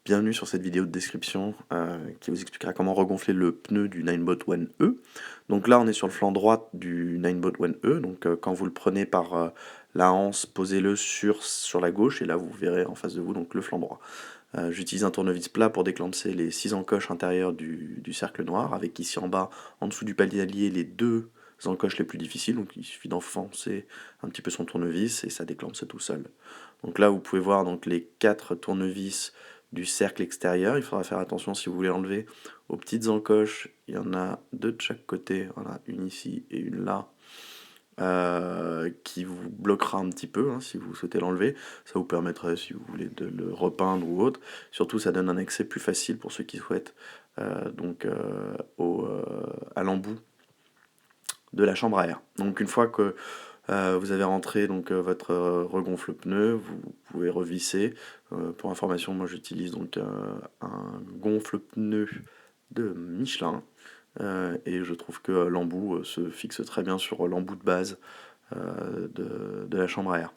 Bienvenue sur cette vidéo de description qui vous expliquera comment regonfler le pneu du Ninebot One E. Donc là on est sur le flanc droit du Ninebot One E, donc quand vous le prenez par la anse, posez-le sur la gauche et là vous verrez en face de vous donc le flanc droit. J'utilise un tournevis plat pour déclencher les 6 encoches intérieures du cercle noir, avec ici en bas, en dessous du palier les deux encoches les plus difficiles, donc il suffit d'enfoncer un petit peu son tournevis et ça déclenche tout seul. Donc là vous pouvez voir donc les 4 tournevis du cercle extérieur. Il faudra faire attention si vous voulez enlever aux petites encoches. Il y en a 2 de chaque côté, voilà, une ici et une là, qui vous bloquera un petit peu si vous souhaitez l'enlever. Ça vous permettrait, si vous voulez, de le repeindre ou autre. Surtout, ça donne un accès plus facile pour ceux qui souhaitent à l'embout de la chambre à air. Donc une fois que vous avez rentré votre regonfle-pneu, vous pouvez revisser. Pour information, moi j'utilise donc un gonfle-pneu de Michelin et je trouve que l'embout se fixe très bien sur l'embout de base de la chambre à air.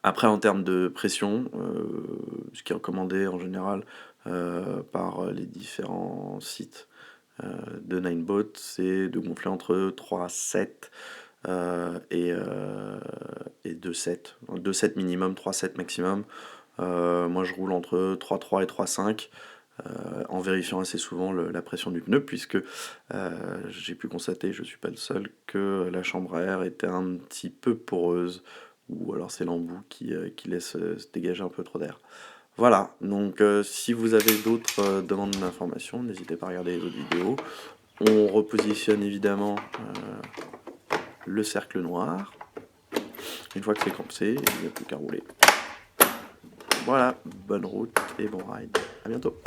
Après, en termes de pression, ce qui est recommandé en général par les différents sites de Ninebot, c'est de gonfler entre 3,7 et 2,7. 2,7 minimum, 3,7 maximum. Moi je roule entre 3,3 et 3,5 en vérifiant assez souvent la pression du pneu, puisque j'ai pu constater, je ne suis pas le seul, que la chambre à air était un petit peu poreuse, ou alors c'est l'embout qui laisse se dégager un peu trop d'air. Voilà, donc si vous avez d'autres demandes d'informations, n'hésitez pas à regarder les autres vidéos. On repositionne évidemment le cercle noir. Une fois que c'est campé, il n'y a plus qu'à rouler. Voilà, bonne route et bon ride. À bientôt.